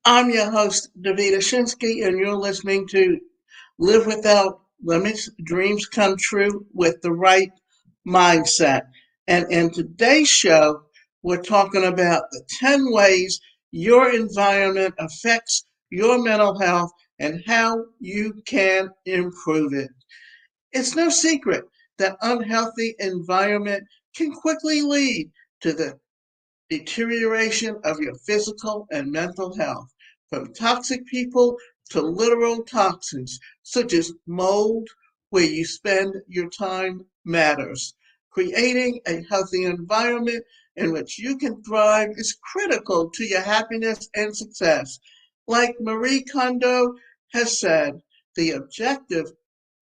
I'm your host, Davida Shinsky, and you're listening to Live Without Limits, Dreams Come True with the Right Mindset. And in today's show, we're talking about the 10 ways your environment affects your mental health and how you can improve it. It's no secret that unhealthy environment can quickly lead to the deterioration of your physical and mental health, from toxic people to literal toxins, such as mold, where you spend your time matters. Creating a healthy environment in which you can thrive is critical to your happiness and success. Like Marie Kondo has said, the objective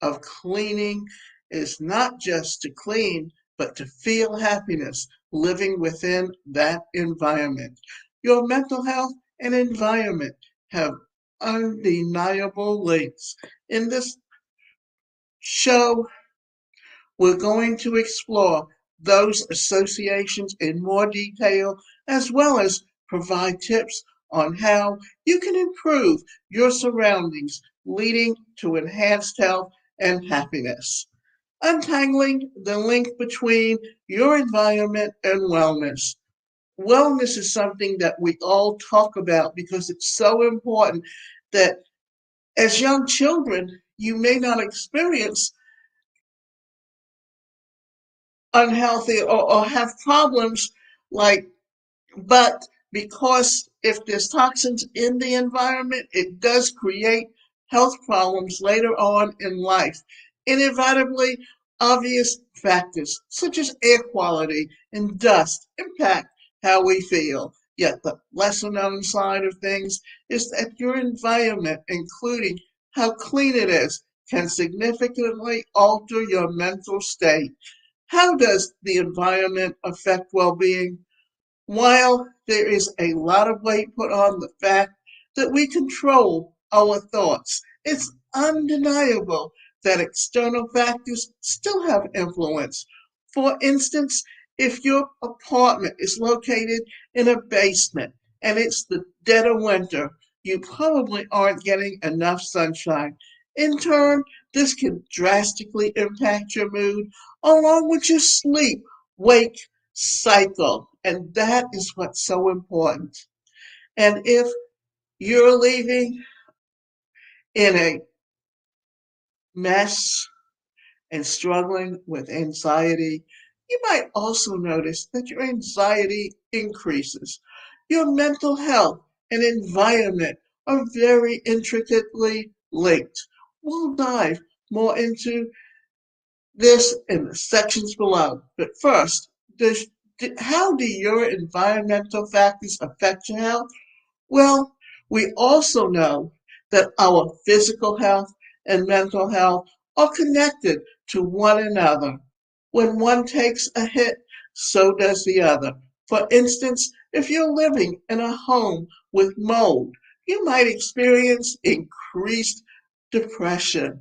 of cleaning is not just to clean, but to feel happiness living within that environment. Your mental health and environment have undeniable links. In this show, we're going to explore those associations in more detail, as well as provide tips on how you can improve your surroundings, leading to enhanced health and happiness. Untangling the link between your environment and wellness. Wellness is something that we all talk about because it's so important that as young children, you may not experience unhealthy or have problems like, but because if there's toxins in the environment, it does create health problems later on in life. Inevitably, obvious factors such as air quality and dust impact how we feel. Yet the lesser known side of things is that your environment, including how clean it is, can significantly alter your mental state. How does the environment affect well being? While there is a lot of weight put on the fact that we control our thoughts, it's undeniable that external factors still have influence. For instance, if your apartment is located in a basement and it's the dead of winter, you probably aren't getting enough sunshine. In turn, this can drastically impact your mood along with your sleep, wake cycle. And that is what's so important. And if you're leaving in a mess and struggling with anxiety, you might also notice that your anxiety increases. Your mental health and environment are very intricately linked. We'll dive more into this in the sections below. But first, how do your environmental factors affect your health? Well, we also know that our physical health and mental health are connected to one another. When one takes a hit, so does the other. For instance, if you're living in a home with mold, you might experience increased depression,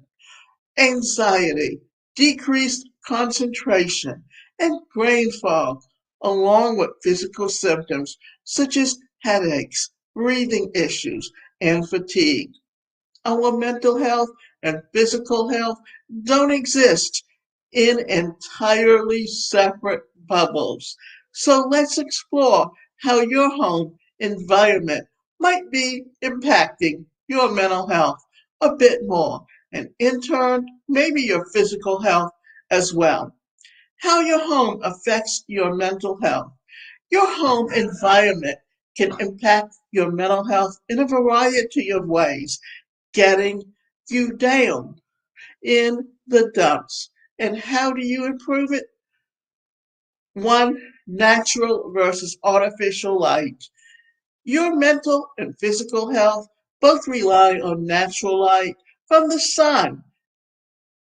anxiety, decreased concentration, and brain fog, along with physical symptoms such as headaches, breathing issues, and fatigue. Our mental health and physical health don't exist in entirely separate bubbles. So let's explore how your home environment might be impacting your mental health a bit more, and in turn, maybe your physical health as well. How your home affects your mental health. Your home environment can impact your mental health in a variety of ways, getting you down in the dumps. And how do you improve it? One, natural versus artificial light. Your mental and physical health both rely on natural light from the sun.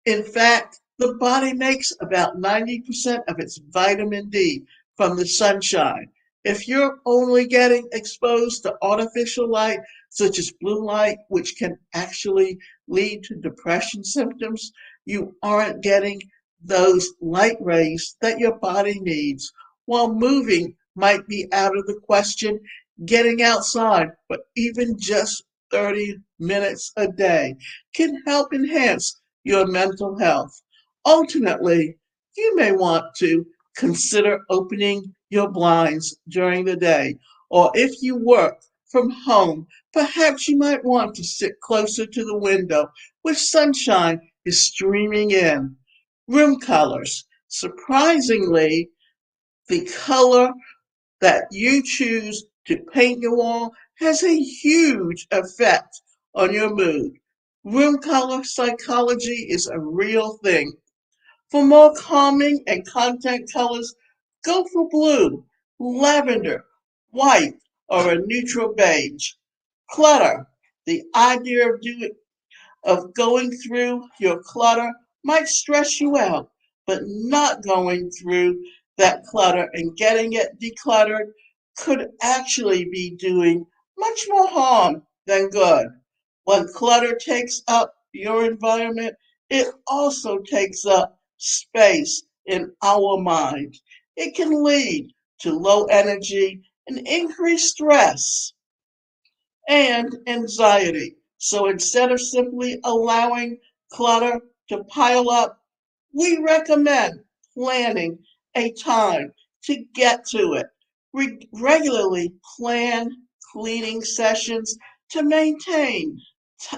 In fact, the body makes about 90% of its vitamin D from the sunshine. If you're only getting exposed to artificial light, such as blue light, which can actually lead to depression symptoms, you aren't getting those light rays that your body needs. While moving might be out of the question, Getting outside for even just 30 minutes a day can help enhance your mental health. Ultimately, you may want to consider opening your blinds during the day, or if you work from home, perhaps you might want to sit closer to the window where sunshine is streaming in. Room colors. Surprisingly, the color that you choose to paint your wall has a huge effect on your mood. Room color psychology is a real thing. For more calming and content colors, go for blue, lavender, white, or a neutral beige. Clutter. The idea of going through your clutter might stress you out, but not going through that clutter and getting it decluttered could actually be doing much more harm than good. When clutter takes up your environment, it also takes up space in our mind. It can lead to low energy and increased stress and anxiety. So instead of simply allowing clutter to pile up, we recommend planning a time to get to it. Regularly plan cleaning sessions to maintain t-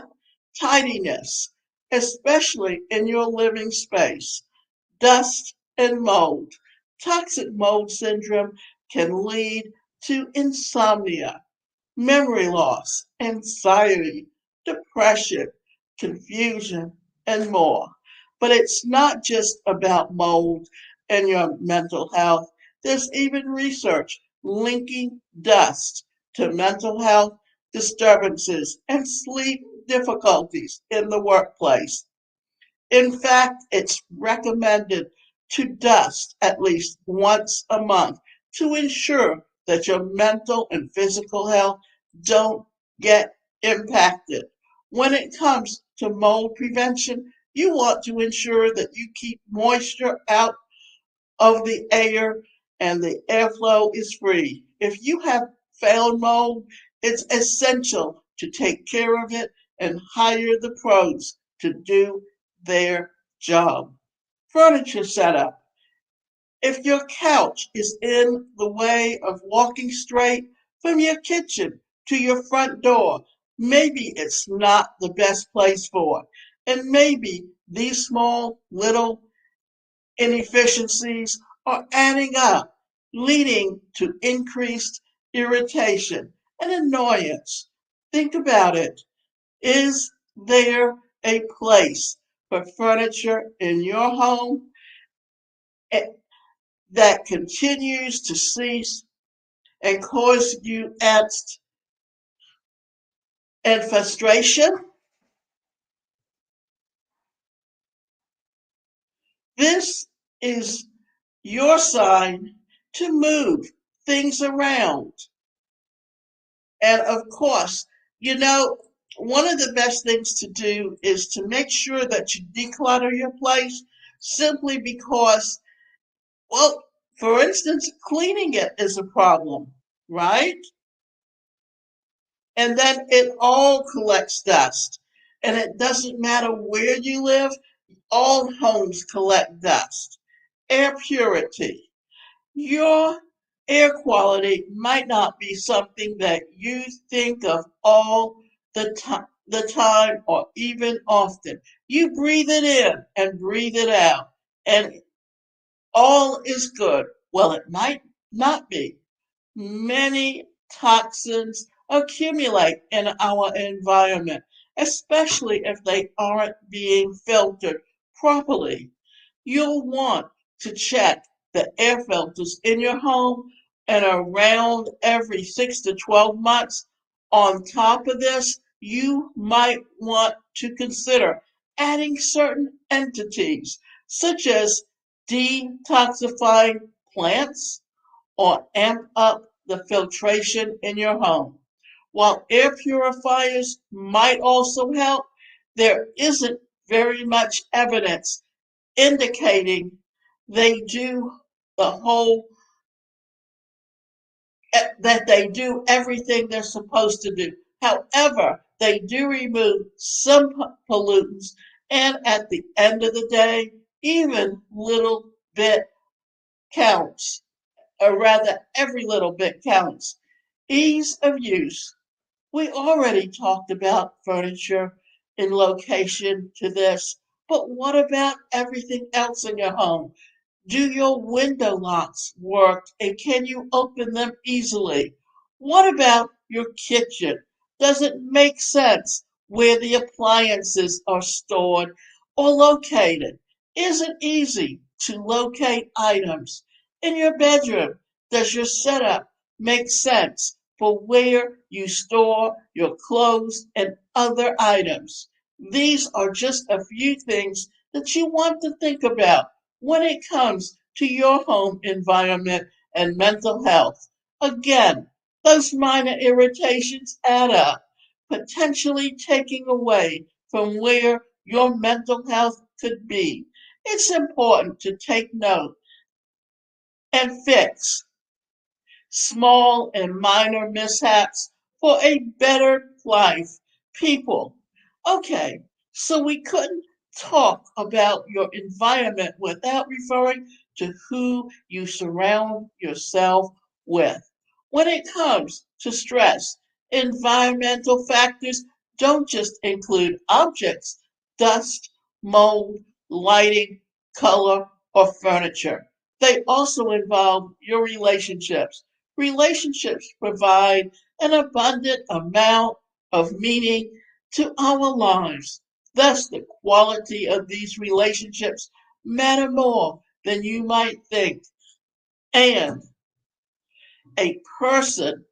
tidiness, especially in your living space. Dust and mold. Toxic mold syndrome can lead to insomnia, memory loss, anxiety, depression, confusion, and more. But it's not just about mold and your mental health. There's even research linking dust to mental health disturbances and sleep difficulties in the workplace. In fact, it's recommended to dust at least once a month to ensure that your mental and physical health don't get impacted. When it comes to mold prevention, you want to ensure that you keep moisture out of the air and the airflow is free. If you have found mold, it's essential to take care of it and hire the pros to do their job. Furniture setup. If your couch is in the way of walking straight from your kitchen to your front door, maybe it's not the best place for it. And maybe these small little inefficiencies are adding up, leading to increased irritation and annoyance. Think about it. Is there a place for furniture in your home that continues to cease and cause you angst and frustration? This is your sign to move things around. And of course, you know, one of the best things to do is to make sure that you declutter your place simply because, well, for instance, cleaning it is a problem, right? And then it all collects dust. And it doesn't matter where you live, all homes collect dust. Air purity. Your air quality might not be something that you think of all the time or even often. You breathe it in and breathe it out, and all is good. Well, it might not be. Many toxins accumulate in our environment, especially if they aren't being filtered properly. You'll want to check the air filters in your home and around every 6 to 12 months. On top of this, you might want to consider adding certain entities such as detoxifying plants or amp up the filtration in your home. While air purifiers might also help, there isn't very much evidence indicating they do the whole that they do everything they're supposed to do. However, they do remove some pollutants, and at the end of the day, even little bit counts, or rather, every little bit counts. Ease of use. We already talked about furniture in location to this, but what about everything else in your home? Do your window locks work and can you open them easily? What about your kitchen? Does it make sense where the appliances are stored or located? Is it easy to locate items? In your bedroom, does your setup make sense for where you store your clothes and other items? These are just a few things that you want to think about when it comes to your home environment and mental health. Again, those minor irritations add up, potentially taking away from where your mental health could be. It's important to take note and fix small and minor mishaps for a better life. People. Okay, so we couldn't talk about your environment without referring to who you surround yourself with. When it comes to stress, environmental factors don't just include objects, dust, mold, lighting, color, or furniture. They also involve your relationships. Relationships provide an abundant amount of meaning to our lives. Thus, the quality of these relationships matter more than you might think. And a person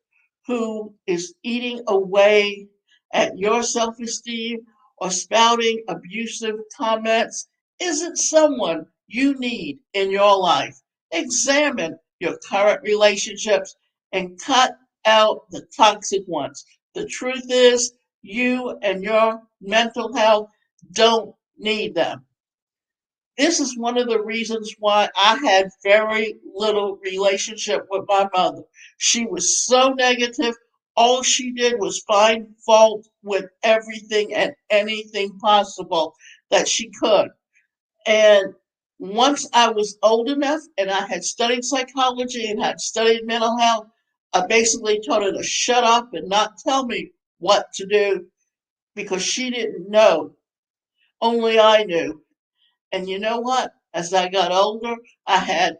who is eating away at your self esteem or spouting abusive comments isn't someone you need in your life. Examine your current relationships and cut out the toxic ones. The truth is, you and your mental health don't need them. This is one of the reasons why I had very little relationship with my mother. She was so negative. All she did was find fault with everything and anything possible that she could. And once I was old enough and I had studied psychology and had studied mental health, I basically told her to shut up and not tell me what to do because she didn't know. Only I knew. And you know what? As I got older, I had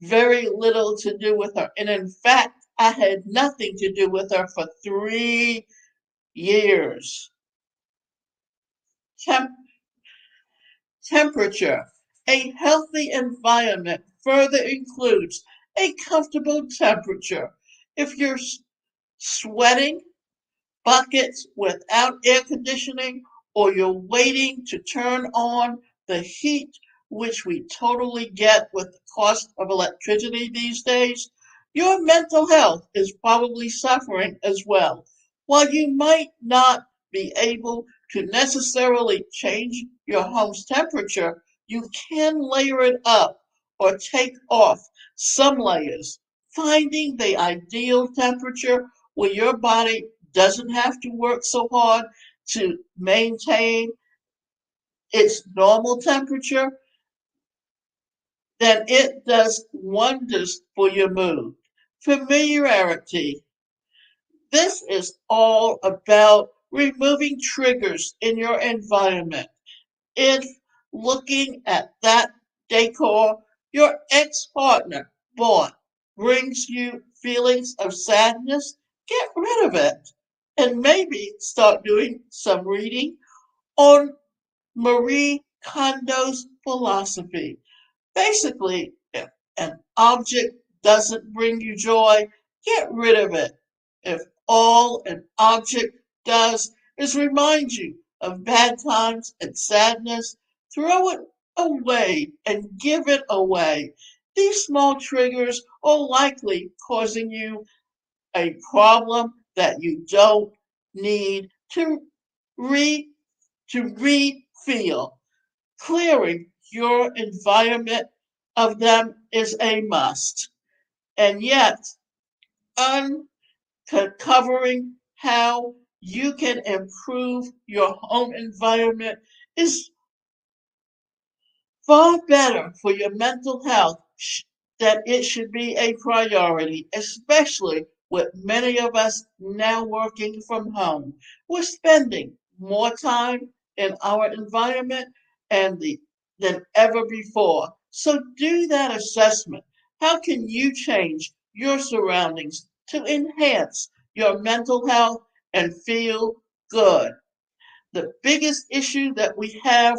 very little to do with her. And in fact, I had nothing to do with her for 3 years. Temp- Temperature. A healthy environment further includes a comfortable temperature. If you're sweating, buckets without air conditioning, or you're waiting to turn on the heat, which we totally get with the cost of electricity these days, your mental health is probably suffering as well. While you might not be able to necessarily change your home's temperature, you can layer it up or take off some layers. Finding the ideal temperature where your body doesn't have to work so hard to maintain its normal temperature, then it does wonders for your mood. Familiarity. This is all about removing triggers in your environment. If looking at that decor your ex partner bought brings you feelings of sadness, get rid of it and maybe start doing some reading on Marie Kondo's philosophy. Basically, if an object doesn't bring you joy, get rid of it. If all an object does is remind you of bad times and sadness, throw it away and give it away. These small triggers are likely causing you a problem that you don't need re to feel. Clearing your environment of them is a must. And yet, uncovering how you can improve your home environment is far better for your mental health that it should be a priority, especially with many of us now working from home. We're spending more time in our environment than ever before. So do that assessment. How can you change your surroundings to enhance your mental health and feel good? The biggest issue that we have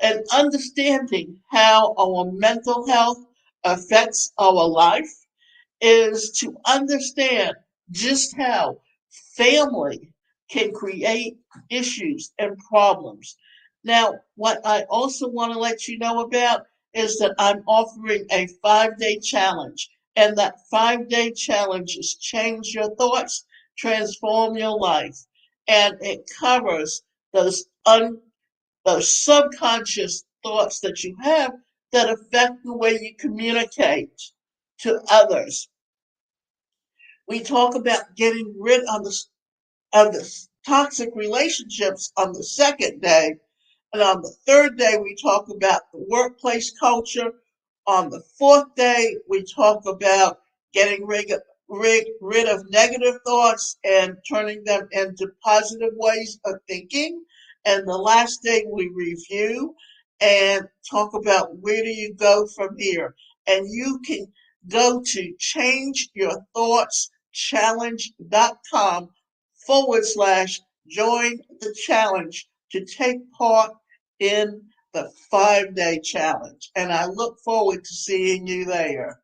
and understanding how our mental health affects our life is to understand just how family can create issues and problems. Now, what I also want to let you know about is that I'm offering a 5-day challenge, and that 5-day challenge is change your thoughts, transform your life, and it covers those those subconscious thoughts that you have that affect the way you communicate to others. We talk about getting rid of the toxic relationships on the second day. And on the third day, we talk about the workplace culture. On the fourth day, we talk about getting rid of negative thoughts and turning them into positive ways of thinking. And the last day, we review and talk about where do you go from here. And you can go to changeyourthoughtschallenge.com /join the challenge to take part in the 5-day challenge. And I look forward to seeing you there.